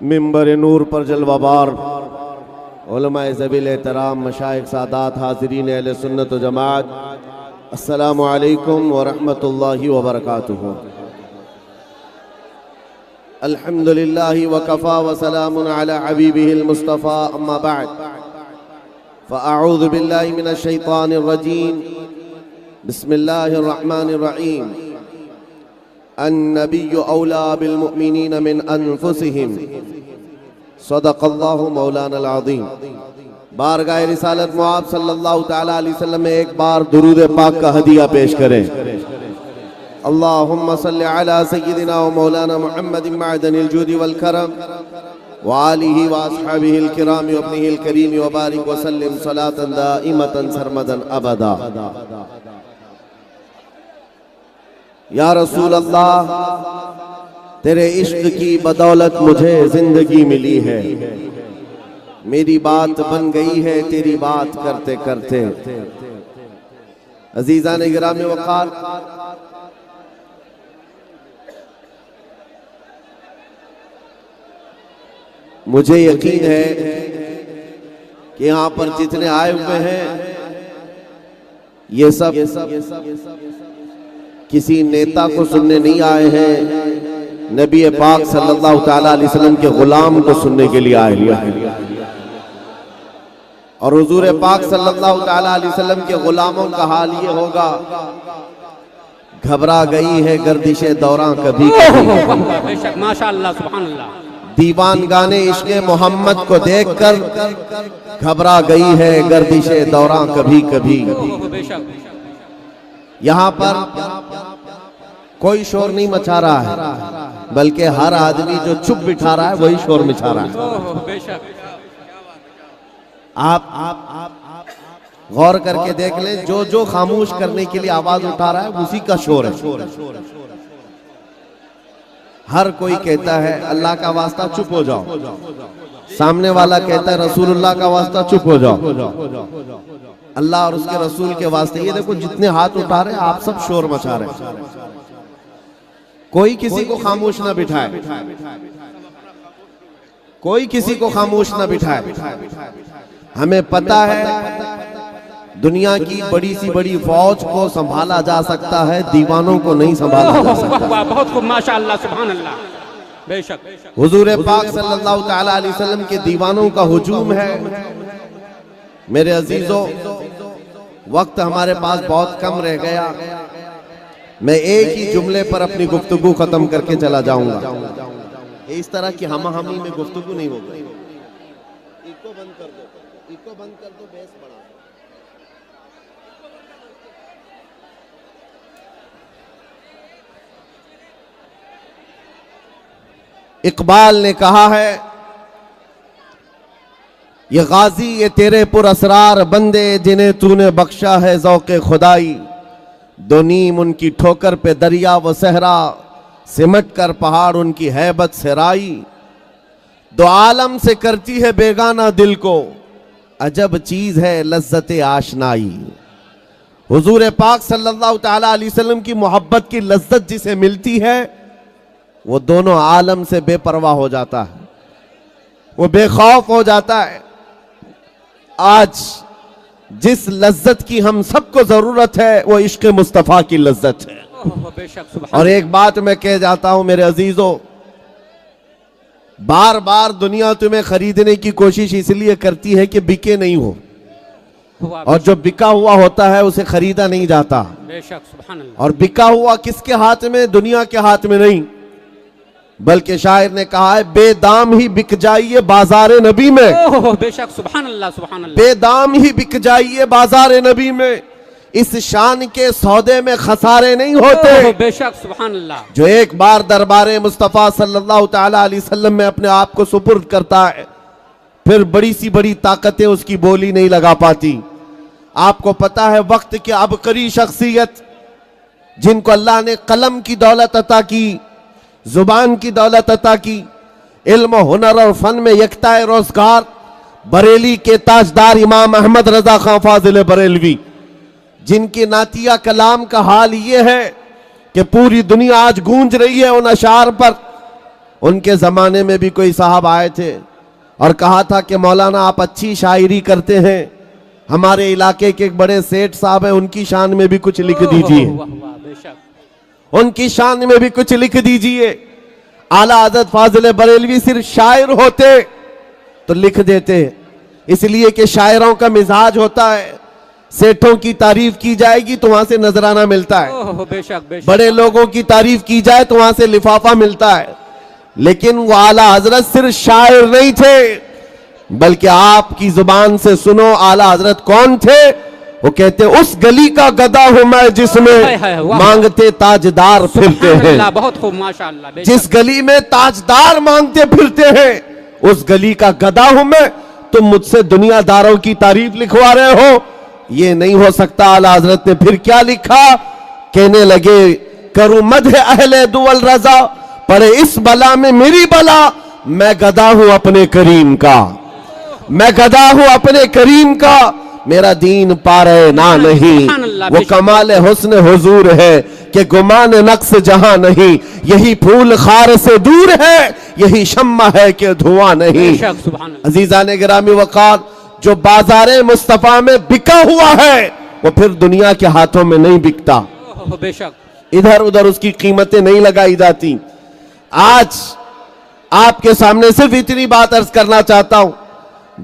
منبر نور پر جلوہ بار علماء ذویل احترام، مشائخ، سادات، حاضرین اہل سنت و جماعت، السلام علیکم ورحمۃ اللہ وبرکاتہ۔ الحمدللہ وکفا وسلام علی حبیبہ المصطفیٰ، اما بعد فاعوذ باللہ من الشیطان الرجیم، بسم اللہ الرحمن الرحیم۔ النبی اولا بالمؤمنین من انفسہم، صدق اللہ مولانا العظیم۔ بارگاہ رسالت معاب صلی اللہ تعالیٰ علیہ وسلم میں ایک بار درود پاک کا ہدیہ پیش کریں۔ اللہم صلی علی سیدنا و مولانا محمد معدن الجود والکرم وآلہ واصحابہ الکرام وابنہ الکریم وبارک وسلم صلاة دائمتا سرمدا ابدا۔ یا رسول اللہ، تیرے عشق کی بدولت مجھے زندگی ملی ہے، میری بات بن گئی ہے تیری بات کرتے کرتے۔ عزیزان گرامی وقار، مجھے یقین ہے کہ یہاں پر جتنے آئے ہوئے ہیں یہ سب کسی نیتا کو سننے نہیں آئے ہیں، نبی پاک صلی اللہ تعالیٰ علیہ وسلم کے غلام کو سننے کے لیے آئے ہوئے ہیں۔ اور حضور پاک صلی اللہ تعالیٰ علیہ وسلم کے غلاموں کا حال یہ ہوگا، گھبرا گئی ہے گردش دوراں کبھی کبھی، ماشاءاللہ سبحان اللہ۔ دیوان گانے عشق محمد کو دیکھ کر گھبرا گئی ہے گردش دوراں کبھی کبھی۔ یہاں پر کوئی شور نہیں مچا رہا ہے، بلکہ ہر آدمی جو چپ بٹھا رہا ہے وہی شور مچا رہا ہے۔ آپ غور کر کے دیکھ لیں، جو خاموش کرنے کے لیے آواز اٹھا رہا ہے اسی کا شور ہے۔ ہر کوئی کہتا ہے اللہ کا واسطہ چپ ہو جاؤ، سامنے والا کہتا ہے رسول اللہ کا واسطہ چپ ہو جاؤ، اللہ اور اس کے رسول کے واسطے۔ یہ دیکھو جتنے ہاتھ اٹھا رہے ہیں آپ سب شور مچا رہے ہیں، کوئی کسی کو خاموش نہ بٹھائے، کوئی کسی کو خاموش نہ بٹھائے۔ ہمیں پتہ ہے دنیا کی بڑی سی بڑی فوج کو سنبھالا جا سکتا ہے، دیوانوں کو نہیں سنبھالا جا سکتا۔ بہت خوب، ماشاءاللہ سبحان اللہ، بے شک۔ حضور پاک صلی اللہ تعالیٰ علیہ وسلم کے دیوانوں کا ہجوم ہے۔ میرے عزیزو، وقت ہمارے پاس بہت کم رہ گیا، میں ایک ہی جملے پر اپنی گفتگو ختم کر کے چلا جاؤں گا۔ اس طرح کی ہمہ ہمی میں گفتگو نہیں ہوگی۔ ایکو بند کر دو، ایکو بند کر دو، بیس بڑھا۔ اقبال نے کہا ہے، یہ غازی یہ تیرے پر اسرار بندے جنہیں تو نے بخشا ہے ذوق خدائی، دو نیم ان کی ٹھوکر پہ دریا و صحرا، سمٹ کر پہاڑ ان کی ہیبت سے رائی، دو عالم سے کرتی ہے بیگانہ دل کو، عجب چیز ہے لذت آشنائی۔ حضور پاک صلی اللہ تعالیٰ علیہ وسلم کی محبت کی لذت جسے ملتی ہے وہ دونوں عالم سے بے پرواہ ہو جاتا ہے، وہ بے خوف ہو جاتا ہے۔ آج جس لذت کی ہم سب کو ضرورت ہے وہ عشق مصطفیٰ کی لذت ہے۔ اور ایک بات میں کہہ جاتا ہوں میرے عزیزو، بار بار دنیا تمہیں خریدنے کی کوشش اس لیے کرتی ہے کہ بکے نہیں ہو، اور جو بکا ہوا ہوتا ہے اسے خریدا نہیں جاتا۔ اور بکا ہوا کس کے ہاتھ میں؟ دنیا کے ہاتھ میں نہیں، بلکہ شاعر نے کہا ہے بے دام ہی بک جائیے بازار نبی میں۔ بے شک، سبحان اللہ سبحان اللہ۔ بے دام ہی بک جائیے بازار نبی میں، اس شان کے سودے میں خسارے نہیں ہوتے۔ بے شک، سبحان اللہ۔ جو ایک بار دربار مصطفیٰ صلی اللہ تعالیٰ علیہ وسلم میں اپنے آپ کو سپرد کرتا ہے، پھر بڑی سی بڑی طاقتیں اس کی بولی نہیں لگا پاتی۔ آپ کو پتا ہے وقت کی عبقری شخصیت جن کو اللہ نے قلم کی دولت عطا کی، زبان کی دولت عطا کی، علم و ہنر اور فن میں یکتا روزگار، بریلی کے تاجدار امام احمد رضا خان فاضل بریلوی، جن کی نعتیہ کلام کا حال یہ ہے کہ پوری دنیا آج گونج رہی ہے ان اشعار پر، ان کے زمانے میں بھی کوئی صاحب آئے تھے اور کہا تھا کہ مولانا آپ اچھی شاعری کرتے ہیں، ہمارے علاقے کے ایک بڑے سیٹھ صاحب ہیں، ان کی شان میں بھی کچھ لکھ دیجئے، واہ واہ بے شک ان کی شان میں بھی کچھ لکھ دیجئے۔ اعلیٰ حضرت فاضل بریلوی صرف شاعر ہوتے تو لکھ دیتے، اس لیے کہ شاعروں کا مزاج ہوتا ہے، سیٹھوں کی تعریف کی جائے گی تو وہاں سے نذرانہ ملتا ہے، بے شک بے شک بڑے لوگوں کی تعریف کی جائے تو وہاں سے لفافہ ملتا ہے، لیکن وہ اعلیٰ حضرت صرف شاعر نہیں تھے بلکہ آپ کی زبان سے سنو اعلیٰ حضرت کون تھے؟ وہ کہتے اس گلی کا گدا ہوں میں جس میں مانگتے تاجدار پھرتے سبحان ہیں، اللہ، بہت خوب ماشاءاللہ بے جس شک گلی میں تاجدار مانگتے پھرتے ہیں اس گلی کا گدا ہوں میں، تم مجھ سے دنیا داروں کی تعریف لکھوا رہے ہو، یہ نہیں ہو سکتا۔ اعلیٰ حضرت نے پھر کیا لکھا؟ کہنے لگے کروں مدح اہل دول رضا، پڑے اس بلا میں میری بلا، میں گدا ہوں اپنے کریم کا، میں گدا ہوں اپنے کریم کا، میرا دین پارے نہ نہیں، سبحان اللہ، وہ بے شک۔ کمال حسن حضور ہے کہ گمان نقص جہاں نہیں، یہی پھول خار سے دور ہے، یہی شمع ہے کہ دھواں بے نہیں۔ شک سبحان اللہ عزیزان گرامی وقار، جو بازار مصطفیٰ میں بکا ہوا ہے وہ پھر دنیا کے ہاتھوں میں نہیں بکتا، بے شک ادھر ادھر اس کی قیمتیں نہیں لگائی جاتی۔ آج آپ کے سامنے صرف اتنی بات عرض کرنا چاہتا ہوں،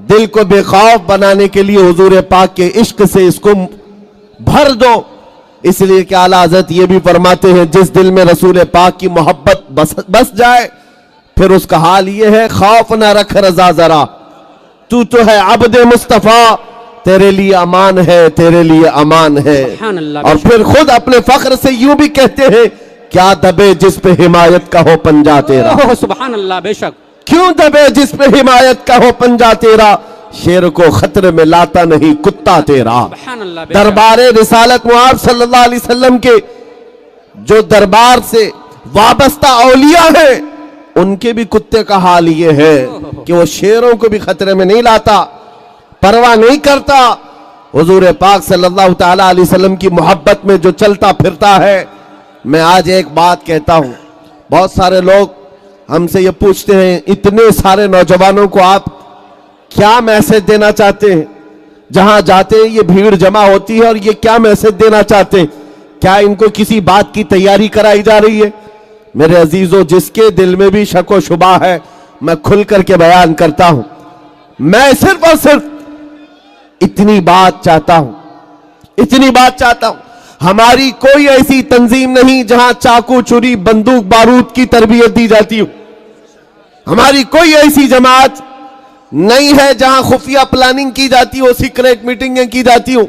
دل کو بے خوف بنانے کے لیے حضور پاک کے عشق سے اس کو بھر دو، اس لیے کہ اعلیٰ حضرت یہ بھی فرماتے ہیں جس دل میں رسول پاک کی محبت بس جائے پھر اس کا حال یہ ہے خوف نہ رکھ رضا ذرا، تو ہے عبد مصطفیٰ، تیرے لیے امان ہے، تیرے لیے امان ہے۔ سبحان اللہ، اور پھر خود اپنے فخر سے یوں بھی کہتے ہیں کیا دبے جس پہ حمایت کا ہو پنجا تیرا، سبحان اللہ بے شک کیوں دبے جس پہ حمایت کا ہو پنجا تیرا، شیر کو خطرے میں لاتا نہیں کتا تیرا۔ سبحان اللہ بے شک دربار رسالت معاذ صلی اللہ علیہ وسلم کے جو دربار سے وابستہ اولیاء ہیں ان کے بھی کتے کا حال یہ ہے کہ وہ شیروں کو بھی خطرے میں نہیں لاتا، پرواہ نہیں کرتا، حضور پاک صلی اللہ تعالی علیہ وسلم کی محبت میں جو چلتا پھرتا ہے۔ میں آج ایک بات کہتا ہوں، بہت سارے لوگ ہم سے یہ پوچھتے ہیں اتنے سارے نوجوانوں کو آپ کیا میسج دینا چاہتے ہیں؟ جہاں جاتے ہیں یہ بھیڑ جمع ہوتی ہے اور یہ کیا میسج دینا چاہتے ہیں؟ کیا ان کو کسی بات کی تیاری کرائی جا رہی ہے؟ میرے عزیزو، جس کے دل میں بھی شک و شبہ ہے میں کھل کر کے بیان کرتا ہوں، میں صرف اور صرف اتنی بات چاہتا ہوں، اتنی بات چاہتا ہوں، ہماری کوئی ایسی تنظیم نہیں جہاں چاقو چوری بندوق بارود کی تربیت دی جاتی ہو، ہماری کوئی ایسی جماعت نہیں ہے جہاں خفیہ پلاننگ کی جاتی ہو، سیکریٹ میٹنگیں کی جاتی ہو،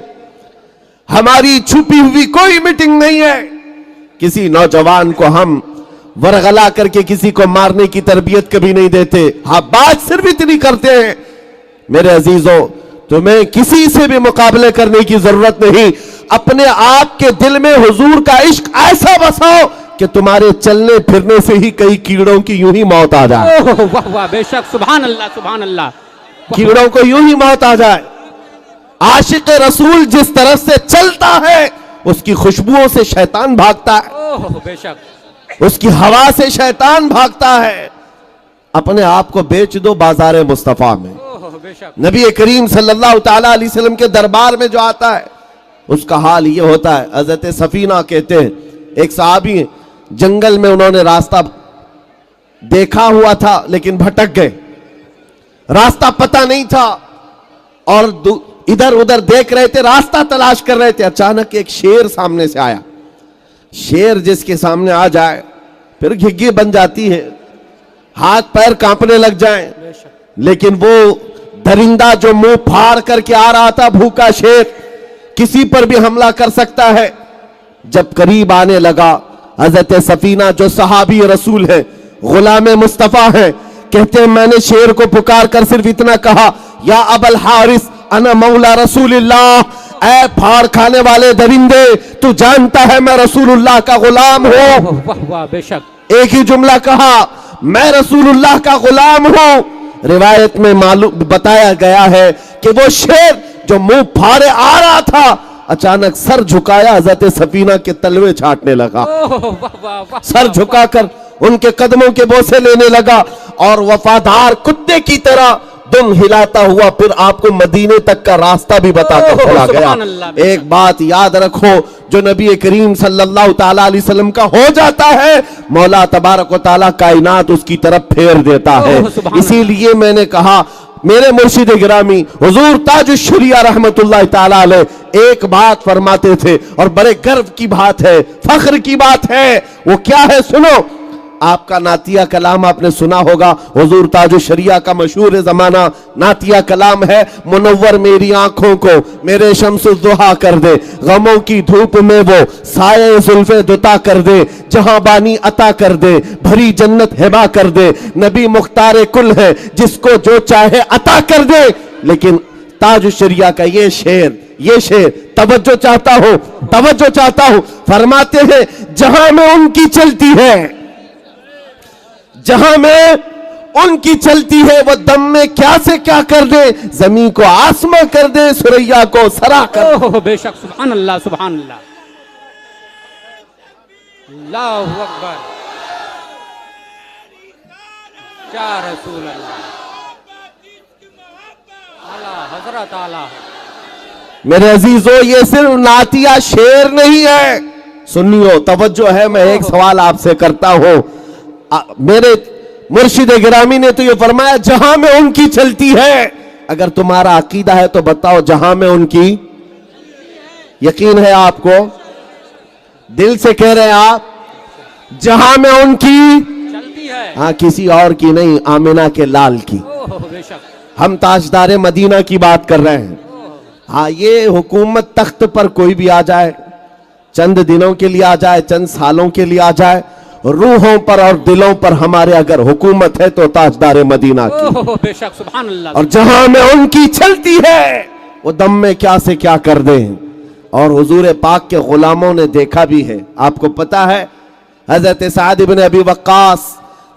ہماری چھپی ہوئی کوئی میٹنگ نہیں ہے، کسی نوجوان کو ہم ورغلا کر کے کسی کو مارنے کی تربیت کبھی نہیں دیتے، ہاں بات صرف اتنی کرتے ہیں میرے عزیزو تمہیں کسی سے بھی مقابلے کرنے کی ضرورت نہیں، اپنے آپ کے دل میں حضور کا عشق ایسا بساؤ کہ تمہارے چلنے پھرنے سے ہی کئی کیڑوں کی یوں ہی موت آ جائے، واہ واہ بے شک سبحان اللہ سبحان اللہ کیڑوں کو یوں ہی موت آ جائے۔ عاشق رسول جس طرف سے چلتا ہے اس کی خوشبوؤں سے شیطان بھاگتا ہے، بے شک اس کی ہوا سے شیطان بھاگتا ہے۔ اپنے آپ کو بیچ دو بازار مصطفیٰ میں، بے شک نبی کریم صلی اللہ تعالیٰ علیہ وسلم کے دربار میں جو آتا ہے اس کا حال یہ ہوتا ہے۔ حضرت سفینہ کہتے ہیں ایک صحابی ہیں، جنگل میں انہوں نے راستہ دیکھا ہوا تھا لیکن بھٹک گئے، راستہ پتہ نہیں تھا اور ادھر ادھر دیکھ رہے تھے، راستہ تلاش کر رہے تھے، اچانک ایک شیر سامنے سے آیا۔ شیر جس کے سامنے آ جائے پھر گھگی بن جاتی ہے، ہاتھ پیر کانپنے لگ جائیں، لیکن وہ درندہ جو منہ پھاڑ کر کے آ رہا تھا، بھوکا شیر کسی پر بھی حملہ کر سکتا ہے، جب قریب آنے لگا حضرت سفینہ جو صحابی رسول ہے، غلام مصطفیٰ ہے، کہتے ہیں میں نے شیر کو پکار کر صرف اتنا کہا یا ابا الحارث انا مولا رسول اللہ، اے پھاڑ کھانے والے درندے تو جانتا ہے میں رسول اللہ کا غلام ہوں۔ واہ واہ بے شک ایک ہی جملہ کہا میں رسول اللہ کا غلام ہوں۔ روایت میں معلوم بتایا گیا ہے کہ وہ شیر جو منہ پھاڑے آ رہا تھا اچانک سر جھکایا، حضرت سفینہ کے تلوے چھاٹنے لگا، واہ واہ واہ سر جھکا کر ان کے قدموں کے بوسے لینے لگا اور وفادار کتے کی طرح دم ہلاتا ہوا پھر آپ کو مدینے تک کا راستہ بھی بتا کر چلا گیا۔ سبحان اللہ۔ ایک بات یاد رکھو، جو نبی کریم صلی اللہ تعالیٰ علیہ وسلم کا ہو جاتا ہے، مولا تبارک و تعالیٰ کائنات اس کی طرف پھیر دیتا ہے۔ سبحان اسی لیے میں نے کہا میرے مرشد گرامی حضور تاج الشریعہ رحمت اللہ تعالیٰ علیہ ایک بات فرماتے تھے اور بڑے گرو کی بات ہے، فخر کی بات ہے، وہ کیا ہے سنو۔ آپ کا نعتیہ کلام آپ نے سنا ہوگا، حضور تاج الشریعہ کا مشہور زمانہ نعتیہ کلام ہے، منور میری آنکھوں کو میرے شمس الضحیٰ کر دے، غموں کی دھوپ میں وہ سائے زلف دتا کر دے، جہاں بانی عطا کر دے، بھری جنت ہبا کر دے، نبی مختار کل ہے جس کو جو چاہے عطا کر دے۔ لیکن تاج الشریعہ کا یہ شعر توجہ چاہتا ہوں، فرماتے ہیں جہاں میں ان کی چلتی ہے، جہاں میں ان کی چلتی ہے وہ دم میں کیا سے کیا کر دے، زمین کو آسماں کر دے، سریا کو سرا کر دے۔ بے شک سبحان اللہ سبحان اللہ، اللہ اکبر، یا رسول اللہ، اعلیٰ حضرت اعلیٰ۔ میرے میرے عزیزو یہ صرف نعتیہ شعر نہیں ہے، سنیو توجہ ہے، میں ایک سوال آپ سے کرتا ہوں۔ میرے مرشد گرامی نے تو یہ فرمایا جہاں میں ان کی چلتی ہے، اگر تمہارا عقیدہ ہے تو بتاؤ جہاں میں ان کی یقین ہے آپ کو؟ دل سے کہہ رہے ہیں آپ جہاں میں ان کی چلتی ہے، ہاں کسی اور کی نہیں، آمنہ کے لال کی۔ بے شک ہم تاجدار مدینہ کی بات کر رہے ہیں۔ ہاں یہ حکومت تخت پر کوئی بھی آ جائے، چند دنوں کے لیے آ جائے، چند سالوں کے لیے آ جائے، روحوں پر اور دلوں پر ہمارے اگر حکومت ہے تو تاجدار مدینہ کی۔ بے شک سبحان اللہ۔ اور جہاں میں ان کی چلتی ہے وہ دم میں کیا سے کیا کر دیں۔ اور حضور پاک کے غلاموں نے دیکھا بھی ہے، آپ کو پتا ہے حضرت سعد بن ابی وقاص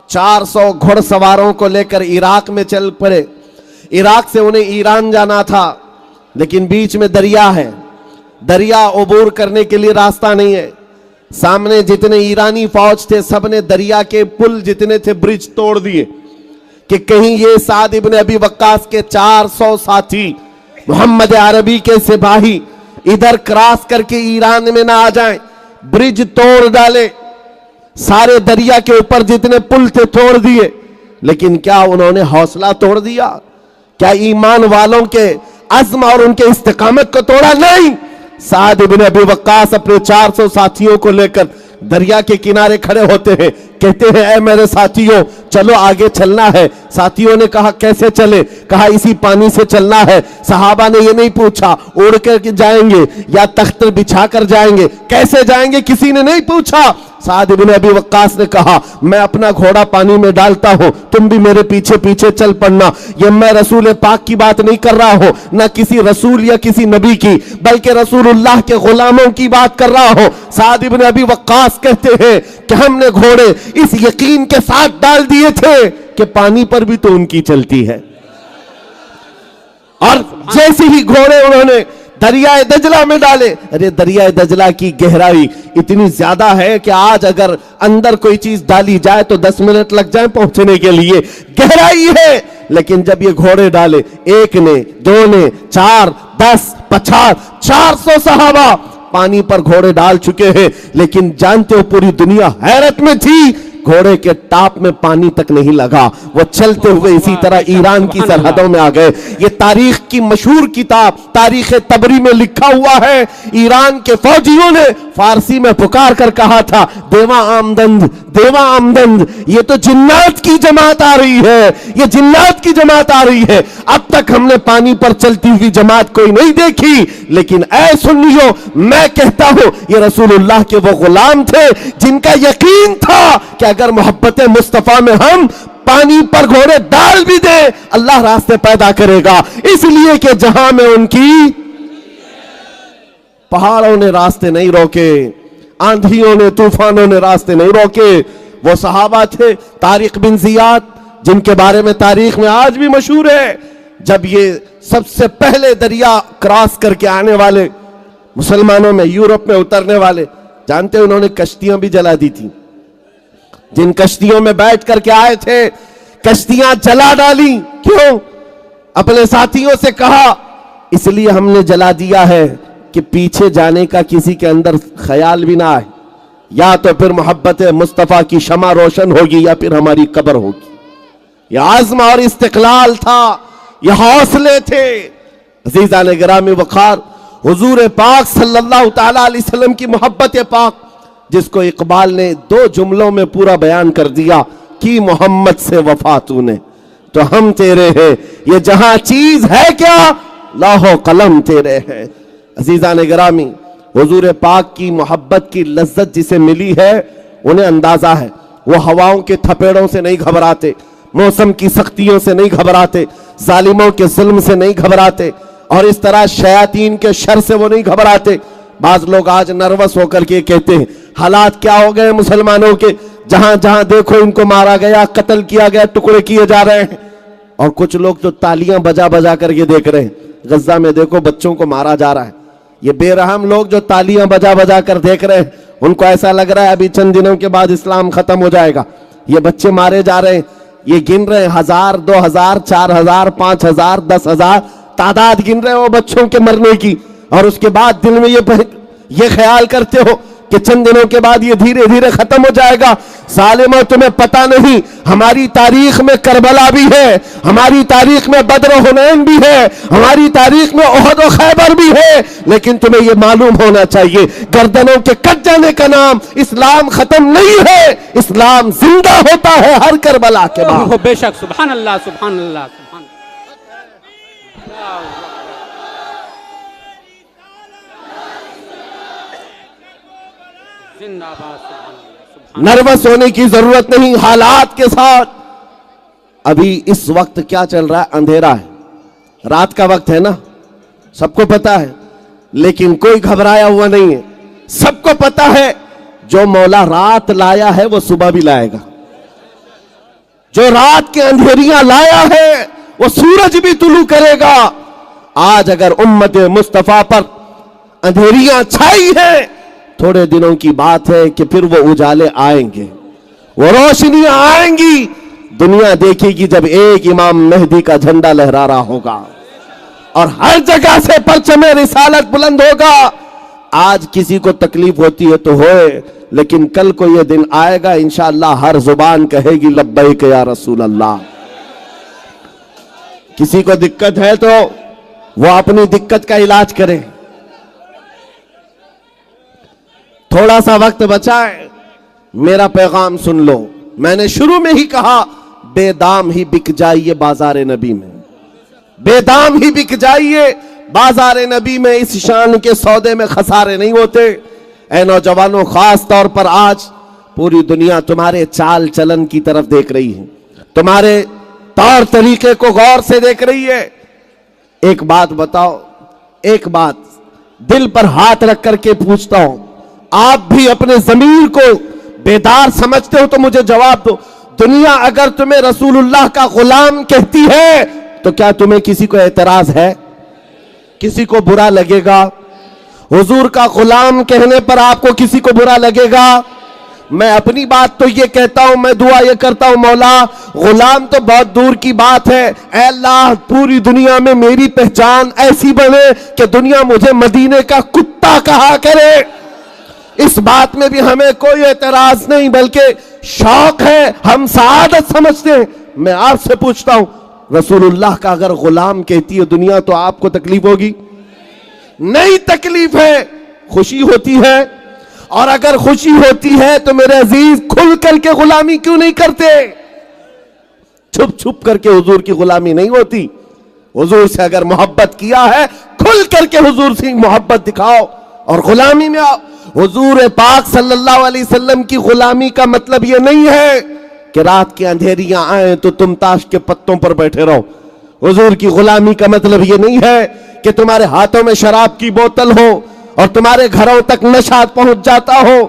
400 گھڑ سواروں کو لے کر عراق میں چل پڑے۔ عراق سے انہیں ایران جانا تھا، لیکن بیچ میں دریا ہے، دریا عبور کرنے کے لیے راستہ نہیں ہے۔ سامنے جتنے ایرانی فوج تھے سب نے دریا کے پل جتنے تھے برج توڑ دیے کہ کہیں یہ سعد بن ابی وقاص کے 400 ساتھی محمد عربی کے سپاہی ادھر کراس کر کے ایران میں نہ آ جائیں۔ برج توڑ ڈالے، سارے دریا کے اوپر جتنے پل تھے توڑ دیے، لیکن کیا انہوں نے حوصلہ توڑ دیا؟ کیا ایمان والوں کے عزم اور ان کے استقامت کو توڑا؟ نہیں۔ سعد بن ابی وقاص اپنے 400 ساتھیوں کو لے کر دریا کے کنارے کھڑے ہوتے ہیں، کہتے ہیں اے میرے ساتھیوں چلو آگے چلنا ہے۔ ساتھیوں نے کہا کیسے چلے؟ کہا اسی پانی سے چلنا ہے۔ صحابہ نے یہ نہیں پوچھا اڑ کر جائیں گے یا تخت بچھا کر جائیں گے، کیسے جائیں گے کسی نے نہیں پوچھا۔ سعد بن ابی وقاص نے کہا میں اپنا گھوڑا پانی میں ڈالتا ہوں، تم بھی میرے پیچھے پیچھے چل پڑنا۔ یہ میں رسول پاک کی بات نہیں کر رہا ہوں، نہ کسی رسول یا کسی نبی کی، بلکہ رسول اللہ کے غلاموں کی بات کر رہا ہوں۔ سعد بن ابی وقاص کہتے ہیں کہ ہم نے گھوڑے اس یقین کے ساتھ ڈال دیے تھے کہ پانی پر بھی تو ان کی چلتی ہے، اور جیسے ہی گھوڑے انہوں نے دریائے دجلہ میں ڈالے، ارے دریائے دجلہ کی گہرائی اتنی زیادہ ہے کہ آج اگر اندر کوئی چیز ڈالی جائے تو 10 منٹ لگ جائیں پہنچنے کے لیے، گہرائی ہے۔ لیکن جب یہ گھوڑے ڈالے، ایک نے، دو نے، 4، 10، 50، 400 صحابہ پانی پر گھوڑے ڈال چکے ہیں، لیکن جانتے ہو پوری دنیا حیرت میں تھی، گھوڑے کے ٹاپ میں پانی تک نہیں لگا، وہ چلتے ہوئے اسی طرح ایران کی سرحدوں میں آ گئے۔ یہ تاریخ کی مشہور کتاب تاریخ تبری میں لکھا ہوا ہے، ایران کے فوجیوں نے فارسی میں پکار کر کہا تھا دیوا آمدند، دیوا آمدند، یہ تو جنات کی جماعت آ رہی ہے، یہ جنات کی جماعت آ رہی ہے۔ اب تک ہم نے پانی پر چلتی ہوئی جماعت کوئی نہیں دیکھی، لیکن اے سنیو میں کہتا ہوں یہ رسول اللہ کے وہ غلام تھے جن کا یقین تھا کہ اگر محبت مصطفیٰ میں ہم پانی پر گھوڑے ڈال بھی دیں اللہ راستے پیدا کرے گا، اس لیے کہ جہاں میں ان کی پہاڑوں نے راستے نہیں روکے، آندھیوں نے، طوفانوں نے راستے نہیں روکے۔ وہ صحابہ تھے طارق بن زیاد جن کے بارے میں تاریخ میں آج بھی مشہور ہے، جب یہ سب سے پہلے دریا کراس کر کے آنے والے مسلمانوں میں، یورپ میں اترنے والے، جانتے انہوں نے کشتیاں بھی جلا دی تھی، جن کشتیوں میں بیٹھ کر کے آئے تھے کشتیاں جلا ڈالی. کیوں؟ اپنے ساتھیوں سے کہا اس لیے ہم نے جلا دیا ہے کہ پیچھے جانے کا کسی کے اندر خیال بھی نہ آئے. یا تو پھر محبت مصطفیٰ کی شمع روشن ہوگی یا پھر ہماری قبر ہوگی. یہ عزم اور استقلال تھا، یہ حوصلے تھے. عزیزان گرامی وقار، حضور پاک صلی اللہ تعالی علیہ وسلم کی محبت پاک جس کو اقبال نے 2 جملوں میں پورا بیان کر دیا کہ محمد سے وفا تو نے تو ہم تیرے ہیں، یہ جہاں چیز ہے کیا لوح و قلم تیرے ہیں. عزیزان گرامی، حضور پاک کی محبت کی لذت جسے ملی ہے انہیں اندازہ ہے. وہ ہواؤں کے تھپیڑوں سے نہیں گھبراتے، موسم کی سختیوں سے نہیں گھبراتے، ظالموں کے ظلم سے نہیں گھبراتے، اور اس طرح شیاطین کے شر سے وہ نہیں گھبراتے. بعض لوگ آج نروس ہو کر کے کہتے ہیں حالات کیا ہو گئے مسلمانوں کے، جہاں جہاں دیکھو ان کو مارا گیا، قتل کیا گیا، ٹکڑے کیے جا رہے ہیں. اور کچھ لوگ تو تالیاں بجا بجا کر کے دیکھ رہے ہیں. غزہ میں دیکھو بچوں کو مارا جا رہا ہے. یہ بے رحم لوگ جو تالیاں بجا بجا کر دیکھ رہے ہیں ان کو ایسا لگ رہا ہے ابھی چند دنوں کے بعد اسلام ختم ہو جائے گا. یہ بچے مارے جا رہے ہیں، یہ گن رہے ہیں 1000 2000 4000 5000 10,000 تعداد گن رہے ہیں وہ بچوں کے مرنے کی، اور اس کے بعد دل میں یہ خیال کرتے ہو کہ چند دنوں کے بعد یہ دھیرے دھیرے ختم ہو جائے گا. ظالموں تمہیں پتہ نہیں ہماری تاریخ میں کربلا بھی ہے، ہماری تاریخ میں بدر و حنین بھی ہے، ہماری تاریخ میں احد و خیبر بھی ہے، لیکن تمہیں یہ معلوم ہونا چاہیے گردنوں کے کٹ جانے کا نام اسلام ختم نہیں ہے، اسلام زندہ ہوتا ہے ہر کربلا کے بعد. بے شک. سبحان اللہ سبحان اللہ سبحان اللہ. زندہ باد. سبحان اللہ. نروس ہونے کی ضرورت نہیں حالات کے ساتھ. ابھی اس وقت کیا چل رہا ہے؟ اندھیرا ہے، رات کا وقت ہے نا، سب کو پتا ہے، لیکن کوئی گھبرایا ہوا نہیں ہے. سب کو پتا ہے جو مولا رات لایا ہے وہ صبح بھی لائے گا، جو رات کے اندھیریاں لایا ہے وہ سورج بھی طلوع کرے گا. آج اگر امت مصطفیٰ پر اندھیریاں چھائی ہیں تھوڑے دنوں کی بات ہے کہ پھر وہ اجالے آئیں گے، وہ روشنیاں آئیں گی. دنیا دیکھے گی جب ایک امام مہدی کا جھنڈا لہرا رہا ہوگا اور ہر جگہ سے پرچم رسالت بلند ہوگا. آج کسی کو تکلیف ہوتی ہے تو ہوئے، لیکن کل کو یہ دن آئے گا انشاءاللہ ہر زبان کہے گی لبیک یا رسول اللہ. کسی کو دقت ہے تو وہ اپنی دقت کا علاج کرے. تھوڑا سا وقت بچا ہے، میرا پیغام سن لو. میں نے شروع میں ہی کہا بے دام ہی بک جائیے بازار نبی میں، بے دام ہی بک جائیے بازار نبی میں. اس شان کے سودے میں خسارے نہیں ہوتے. اے نوجوانوں، خاص طور پر آج پوری دنیا تمہارے چال چلن کی طرف دیکھ رہی ہے، تمہارے طور طریقے کو غور سے دیکھ رہی ہے. ایک بات بتاؤ، ایک بات دل پر ہاتھ رکھ کر کے پوچھتا ہوں، آپ بھی اپنے ضمیر کو بیدار سمجھتے ہو تو مجھے جواب دو. دنیا اگر تمہیں رسول اللہ کا غلام کہتی ہے تو کیا تمہیں کسی کو اعتراض ہے؟ کسی کو برا لگے گا؟ حضور کا غلام کہنے پر آپ کو کسی کو برا لگے گا؟ میں اپنی بات تو یہ کہتا ہوں، میں دعا یہ کرتا ہوں مولا غلام تو بہت دور کی بات ہے، اے اللہ پوری دنیا میں میری پہچان ایسی بنے کہ دنیا مجھے مدینے کا کتا کہا کرے. اس بات میں بھی ہمیں کوئی اعتراض نہیں بلکہ شوق ہے، ہم سعادت سمجھتے ہیں. میں آپ سے پوچھتا ہوں رسول اللہ کا اگر غلام کہتی ہے دنیا تو آپ کو تکلیف ہوگی؟ نہیں تکلیف ہے، خوشی ہوتی ہے. اور اگر خوشی ہوتی ہے تو میرے عزیز کھل کر کے غلامی کیوں نہیں کرتے؟ چھپ چھپ کر کے حضور کی غلامی نہیں ہوتی. حضور سے اگر محبت کیا ہے کھل کر کے حضور سے محبت دکھاؤ اور غلامی میں آؤ. حضور پاک صلی اللہ علیہ وسلم کی غلامی کا مطلب یہ نہیں ہے کہ رات کی اندھیریاں آئیں تو تم تاش کے پتوں پر بیٹھے رہو. حضور کی غلامی کا مطلب یہ نہیں ہے کہ تمہارے ہاتھوں میں شراب کی بوتل ہو اور تمہارے گھروں تک نشہ پہنچ جاتا ہو.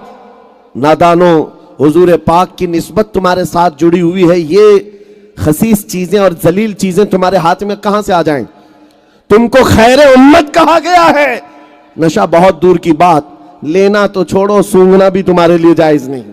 نادانوں، حضور پاک کی نسبت تمہارے ساتھ جڑی ہوئی ہے. یہ خسیس چیزیں اور ذلیل چیزیں تمہارے ہاتھ میں کہاں سے آ جائیں؟ تم کو خیر امت کہا گیا ہے. نشہ بہت دور کی بات، لینا تو چھوڑو، سونگنا بھی تمہارے لیے جائز نہیں.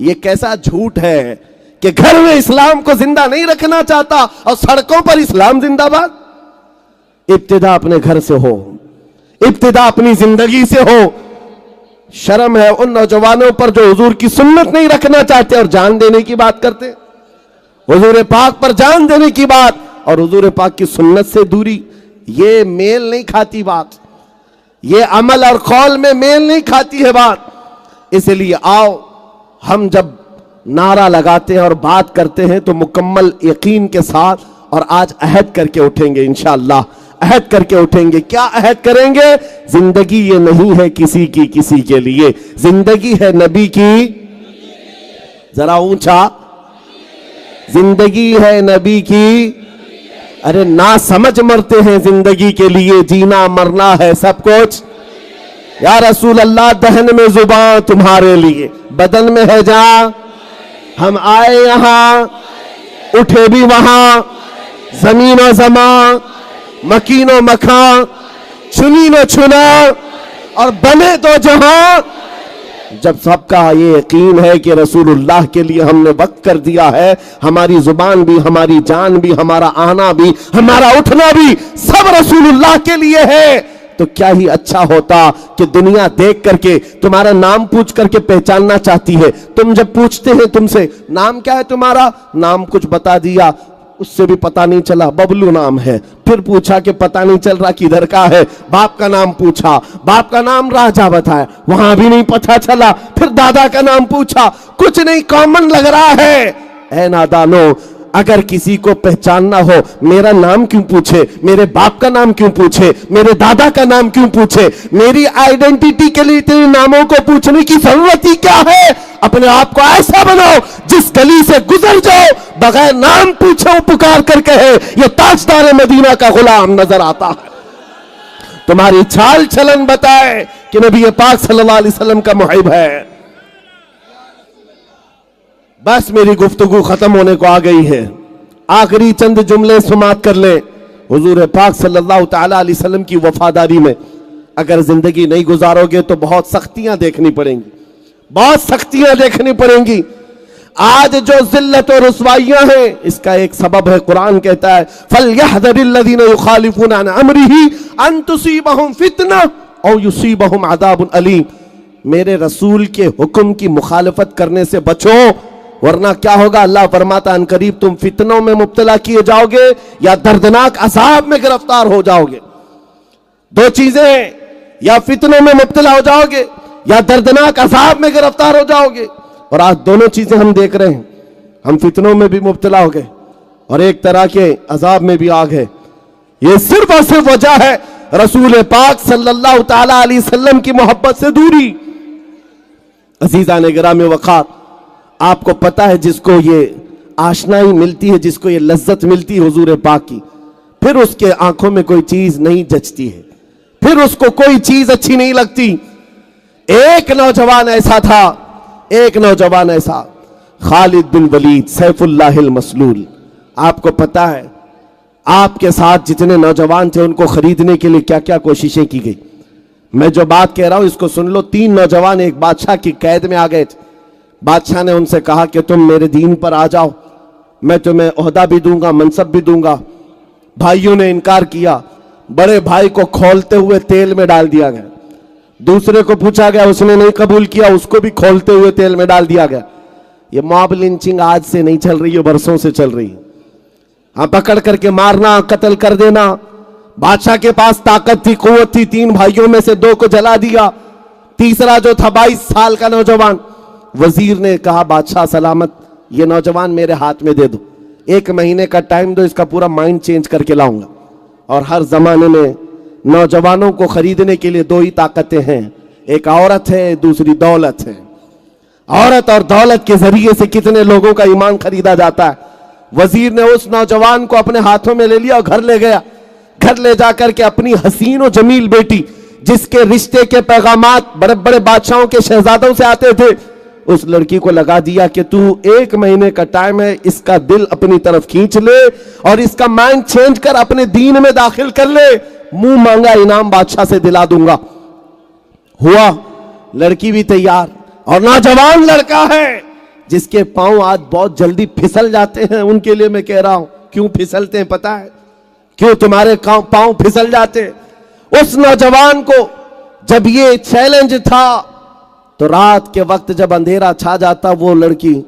یہ کیسا جھوٹ ہے کہ گھر میں اسلام کو زندہ نہیں رکھنا چاہتا اور سڑکوں پر اسلام زندہ باد۔ ابتدا اپنے گھر سے ہو، ابتدا اپنی زندگی سے ہو۔ شرم ہے ان نوجوانوں پر جو حضور کی سنت نہیں رکھنا چاہتے اور جان دینے کی بات کرتے، حضور پاک پر جان دینے کی بات اور حضور پاک کی سنت سے دوری، یہ میل نہیں کھاتی بات، یہ عمل اور قول میں میل نہیں کھاتی ہے بات۔ اس لیے آؤ ہم جب نعرہ لگاتے ہیں اور بات کرتے ہیں تو مکمل یقین کے ساتھ اور آج عہد کر کے اٹھیں گے، انشاءاللہ عہد کر کے اٹھیں گے۔ کیا عہد کریں گے؟ زندگی یہ نہیں ہے کسی کی کسی کے لیے، زندگی ہے نبی کی، ذرا اونچا، زندگی ہے نبی کی۔ ارے نا سمجھ مرتے ہیں زندگی کے لیے، جینا مرنا ہے سب کچھ۔ یا رسول اللہ دہن میں زبان تمہارے لیے، بدن میں ہے جان، ہم آئے یہاں اٹھے بھی وہاں، زمین و زمان، مکین و مکان، چنی نہ چنا اور بنے دو جہاں۔ جب سب کا یہ یقین ہے کہ رسول اللہ کے لیے ہم نے وقت کر دیا ہے، ہماری زبان بھی، ہماری جان بھی، ہمارا آنا بھی، ہمارا اٹھنا بھی سب رسول اللہ کے لیے ہے، تو کیا ہی اچھا ہوتا کہ دنیا دیکھ کر کے تمہارا نام پوچھ کر کے پہچاننا چاہتی ہے۔ تم جب پوچھتے ہیں تم سے نام کیا ہے تمہارا، نام کچھ بتا دیا، اس سے بھی پتا نہیں چلا ببلو نام ہے، پھر پوچھا کہ پتا نہیں چل رہا کدھر کا ہے، باپ کا نام پوچھا، باپ کا نام راجہ بتایا، وہاں بھی نہیں پتا چلا، پھر دادا کا نام پوچھا، کچھ نہیں کامن لگ رہا ہے۔ اے نادانو، اگر کسی کو پہچاننا ہو میرا نام کیوں پوچھے، میرے باپ کا نام کیوں پوچھے، میرے دادا کا نام کیوں پوچھے، میری آئیڈینٹیٹی کے لیے اتنے ناموں کو پوچھنے کی ضرورت ہی کیا ہے؟ اپنے آپ کو ایسا بناؤ جس گلی سے گزر جاؤ بغیر نام پوچھے پکار کر کہے یہ تاجدار مدینہ کا غلام نظر آتا ہے۔ تمہاری چال چلن بتائے کہ نبی پاک صلی اللہ علیہ وسلم کا محب ہے۔ بس میری گفتگو ختم ہونے کو آ گئی ہے، آخری چند جملے سماعت کر لیں۔ حضور پاک صلی اللہ تعالی علیہ وسلم کی وفاداری میں اگر زندگی نہیں گزارو گے تو بہت سختیاں دیکھنی پڑیں گی، بہت سختیاں دیکھنی پڑیں گی۔ آج جو ذلت و رسوائیاں ہیں اس کا ایک سبب ہے، قرآن کہتا ہے فَلْيَحْذَرِ الَّذِينَ يُخَالِفُونَ عَنْ أَمْرِهِ أَن تُصِيبَهُمْ فِتْنَةٌ أَوْ يُصِيبَهُمْ عَذَابٌ أَلِيمٌ۔ میرے رسول کے حکم کی مخالفت کرنے سے بچو، ورنہ کیا ہوگا؟ اللہ فرماتا ان قریب تم فتنوں میں مبتلا کیے جاؤ گے یا دردناک عذاب میں گرفتار ہو جاؤ گے۔ دو چیزیں ہیں، یا فتنوں میں مبتلا ہو جاؤ گے یا دردناک عذاب میں گرفتار ہو جاؤ گے، اور آج دونوں چیزیں ہم دیکھ رہے ہیں۔ ہم فتنوں میں بھی مبتلا ہو گئے اور ایک طرح کے عذاب میں بھی آ گئے۔ یہ صرف اور صرف وجہ ہے رسول پاک صلی اللہ تعالی علیہ وسلم کی محبت سے دوری۔ عزیزان گرامی وقار، آپ کو پتا ہے جس کو یہ آشنائی ملتی ہے، جس کو یہ لذت ملتی ہے حضور پاک کی، پھر اس کے آنکھوں میں کوئی چیز نہیں جچتی ہے، پھر اس کو کوئی چیز اچھی نہیں لگتی۔ ایک نوجوان ایسا تھا، ایک نوجوان ایسا خالد بن ولید سیف اللہ المسلول۔ آپ کو پتا ہے آپ کے ساتھ جتنے نوجوان تھے ان کو خریدنے کے لیے کیا کیا کوششیں کی گئی۔ میں جو بات کہہ رہا ہوں اس کو سن لو۔ 3 نوجوان ایک بادشاہ کی قید میں آ گئے تھے۔ بادشاہ نے ان سے کہا کہ تم میرے دین پر آ جاؤ، میں تمہیں عہدہ بھی دوں گا، منصب بھی دوں گا۔ بھائیوں نے انکار کیا، بڑے بھائی کو کھولتے ہوئے تیل میں ڈال دیا گیا، دوسرے کو پوچھا گیا، اس نے نہیں قبول کیا، اس کو بھی کھولتے ہوئے تیل میں ڈال دیا گیا۔ یہ موب لنچنگ آج سے نہیں چل رہی ہے، برسوں سے چل رہی ہے۔ ہاں، پکڑ کر کے مارنا، قتل کر دینا۔ بادشاہ کے پاس طاقت تھی، قوت تھی، 3 بھائیوں میں سے 2 کو جلا دیا، تیسرا جو تھا 22 سال کا نوجوان، وزیر نے کہا بادشاہ سلامت، یہ نوجوان میرے ہاتھ میں دے دو، 1 مہینے کا ٹائم دو، اس کا پورا مائنڈ چینج کر کے لاؤں گا۔ اور ہر زمانے میں نوجوانوں کو خریدنے کے لیے 2 ہی طاقتیں ہیں، ایک عورت ہے، دوسری دولت ہے۔ عورت اور دولت کے ذریعے سے کتنے لوگوں کا ایمان خریدا جاتا ہے۔ وزیر نے اس نوجوان کو اپنے ہاتھوں میں لے لیا اور گھر لے گیا۔ گھر لے جا کر کے اپنی حسین و جمیل بیٹی، جس کے رشتے کے پیغامات بڑے بڑے بادشاہوں کے شہزادوں سے آتے تھے، اس لڑکی کو لگا دیا کہ تو 1 مہینے کا ٹائم ہے، اس کا دل اپنی طرف کھینچ لے اور اس کا مائنڈ چینج کر اپنے دین میں داخل کر لے، منہ مانگا انعام بادشاہ سے دلا دوں گا۔ ہوا، لڑکی بھی تیار اور نوجوان لڑکا ہے، جس کے پاؤں آج بہت جلدی پھسل جاتے ہیں، ان کے لیے میں کہہ رہا ہوں، کیوں پھسلتے ہیں پتہ ہے؟ کیوں تمہارے پاؤں پھسل جاتے؟ اس نوجوان کو جب یہ چیلنج تھا تو رات کے وقت جب اندھیرا چھا جاتا، وہ لڑکی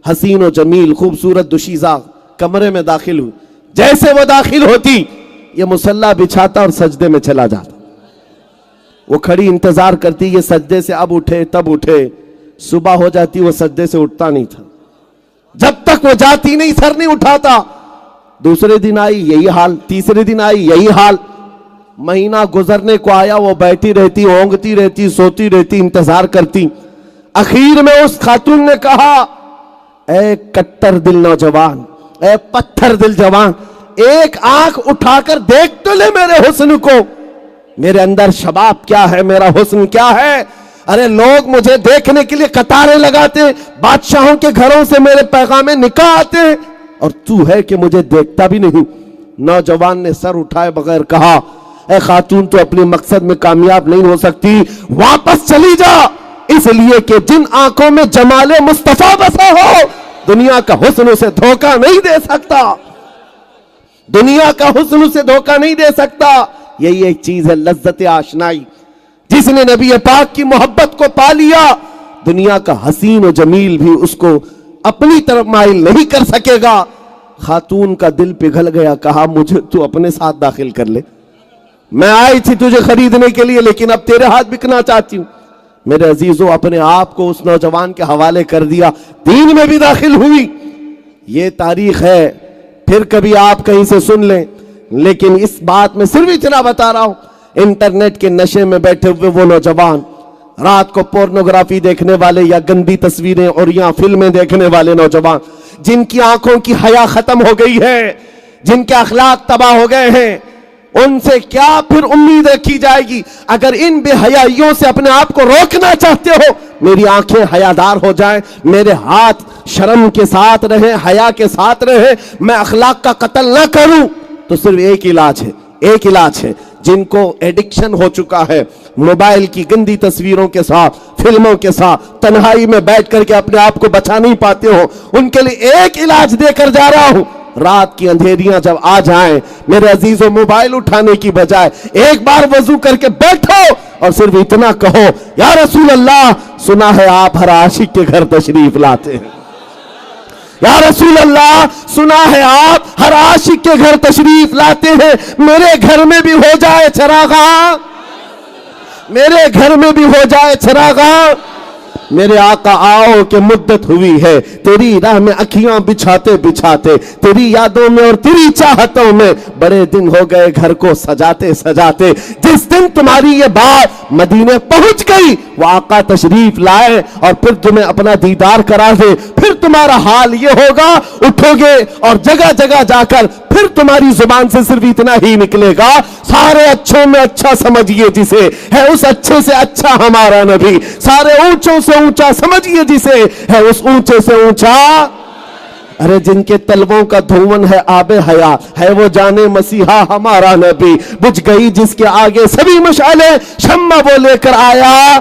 حسین و جمیل خوبصورت دوشیزہ کمرے میں داخل ہوئی، جیسے وہ داخل ہوتی یہ مصلی بچھاتا اور سجدے میں چلا جاتا۔ وہ کھڑی انتظار کرتی، یہ سجدے سے اب اٹھے تب اٹھے، صبح ہو جاتی وہ سجدے سے اٹھتا نہیں تھا، جب تک وہ جاتی نہیں سر نہیں اٹھاتا۔ دوسرے دن آئی یہی حال، تیسرے دن آئی یہی حال، مہینہ گزرنے کو آیا، وہ بیٹھی رہتی، اونگتی رہتی، سوتی رہتی، انتظار کرتی۔ اخیر میں اس خاتون نے کہا، اے کٹر دل نوجوان، اے پتھر دل جوان، ایک آنکھ اٹھا کر دیکھ تو لے میرے حسن کو، میرے اندر شباب کیا ہے، میرا حسن کیا ہے۔ ارے لوگ مجھے دیکھنے کے لیے قطاریں لگاتے ہیں، بادشاہوں کے گھروں سے میرے پیغام نکاح آتے ہیں، اور تو ہے کہ مجھے دیکھتا بھی نہیں۔ نوجوان نے سر اٹھائے بغیر کہا، اے خاتون تو اپنے مقصد میں کامیاب نہیں ہو سکتی، واپس چلی جا، اس لیے کہ جن آنکھوں میں جمال مصطفیٰ بسا ہو، دنیا کا حسن اسے دھوکہ نہیں دے سکتا، دنیا کا حسن اسے دھوکہ نہیں دے سکتا۔ یہی ایک چیز ہے لذت آشنائی، جس نے نبی پاک کی محبت کو پا لیا، دنیا کا حسین و جمیل بھی اس کو اپنی طرف مائل نہیں کر سکے گا۔ خاتون کا دل پگھل گیا، کہا مجھے تو اپنے ساتھ داخل کر لے، میں آئی تھی تجھے خریدنے کے لیے لیکن اب تیرے ہاتھ بکنا چاہتی ہوں۔ میرے عزیزو، اپنے آپ کو اس نوجوان کے حوالے کر دیا، دین میں بھی داخل ہوئی۔ یہ تاریخ ہے، پھر کبھی آپ کہیں سے سن لیں، لیکن اس بات میں صرف اتنا بتا رہا ہوں، انٹرنیٹ کے نشے میں بیٹھے ہوئے وہ نوجوان، رات کو پورنوگرافی دیکھنے والے یا گندی تصویریں اور یا فلمیں دیکھنے والے نوجوان، جن کی آنکھوں کی حیا ختم ہو گئی ہے، جن کے اخلاق تباہ ہو گئے ہیں، ان سے کیا پھر امید رکھی جائے گی؟ اگر ان بے حیائیوں سے اپنے آپ کو روکنا چاہتے ہو، میری آنکھیں حیادار ہو جائیں، میرے ہاتھ شرم کے ساتھ رہیں، حیا کے ساتھ رہیں، میں اخلاق کا قتل نہ کروں، تو صرف ایک علاج ہے، ایک علاج ہے۔ جن کو ایڈکشن ہو چکا ہے موبائل کی گندی تصویروں کے ساتھ، فلموں کے ساتھ، تنہائی میں بیٹھ کر کے اپنے آپ کو بچا نہیں پاتے ہو، ان کے لیے ایک علاج دے کر جا رہا ہوں۔ رات کی اندھیریاں جب آ جائیں، میرے عزیزوں، موبائل اٹھانے کی بجائے ایک بار وضو کر کے بیٹھو اور صرف اتنا کہو، یا رسول اللہ، سنا ہے آپ ہر عاشق کے گھر تشریف لاتے ہیں، یا رسول اللہ، سنا ہے آپ ہر عاشق کے گھر تشریف لاتے ہیں، میرے گھر میں بھی ہو جائے چراغاں، میرے گھر میں بھی ہو جائے چراغاں، میرے آقا آؤ کہ مدت ہوئی ہے تیری راہ میں اکھیاں بچھاتے بچھاتے، تیری یادوں میں اور تیری چاہتوں میں بڑے دن ہو گئے گھر کو سجاتے سجاتے۔ جس دن تمہاری یہ بات مدینے پہنچ گئی، وہ آقا تشریف لائے اور پھر تمہیں اپنا دیدار کرا دے، پھر تمہارا حال یہ ہوگا، اٹھو گے اور جگہ جگہ جا کر پھر تمہاری زبان سے صرف اتنا ہی نکلے گا، سارے اچھوں میں اچھا سمجھیے جسے، ہے اس اچھے سے اچھا ہمارا نبی، سارے اونچوں سے اونچا سمجھیے جسے، ہے اس اونچے سے اونچا۔ ارے جن کے تلووں کا دھون ہے آب حیات، ہے وہ جانے مسیحا ہمارا نبی، بجھ گئی جس کے آگے سبھی مشعلیں، شمع وہ لے کر آیا۔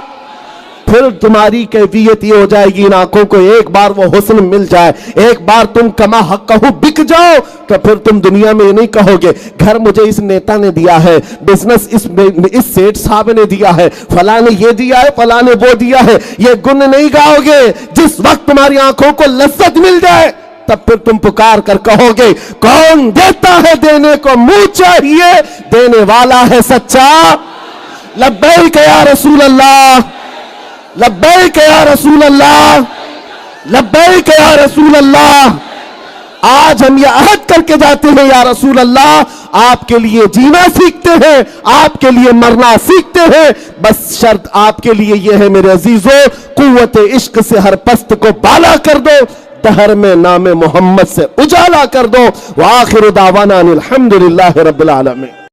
پھر تمہاری کیفیت یہ ہو جائے گی، ان آنکھوں کو ایک بار وہ حسن مل جائے، ایک بار تم کما حق کہو بک جاؤ، تو پھر تم دنیا میں یہ نہیں کہو گے گھر مجھے اس نیتا نے دیا ہے، بزنس اس سیٹ صاحب نے دیا ہے، فلاں نے یہ دیا ہے، فلاں نے وہ دیا ہے، یہ گن نہیں گاؤ گے۔ جس وقت تمہاری آنکھوں کو لذت مل جائے، تب پھر تم پکار کر کہو گے، کون دیتا ہے دینے کو منہ چاہیے، دینے والا ہے سچا۔ لبیک یا رسول اللہ، لبیک یا رسول اللہ، لبیک یا رسول اللہ۔ آج ہم یہ عہد کر کے جاتے ہیں، یا رسول اللہ، آپ کے لیے جینا سیکھتے ہیں، آپ کے لیے مرنا سیکھتے ہیں، بس شرط آپ کے لیے یہ ہے میرے عزیزو، قوت عشق سے ہر پست کو بالا کر دو، دہر میں نام محمد سے اجالا کر دو۔ وآخر دعوانا الحمدللہ رب العالمین۔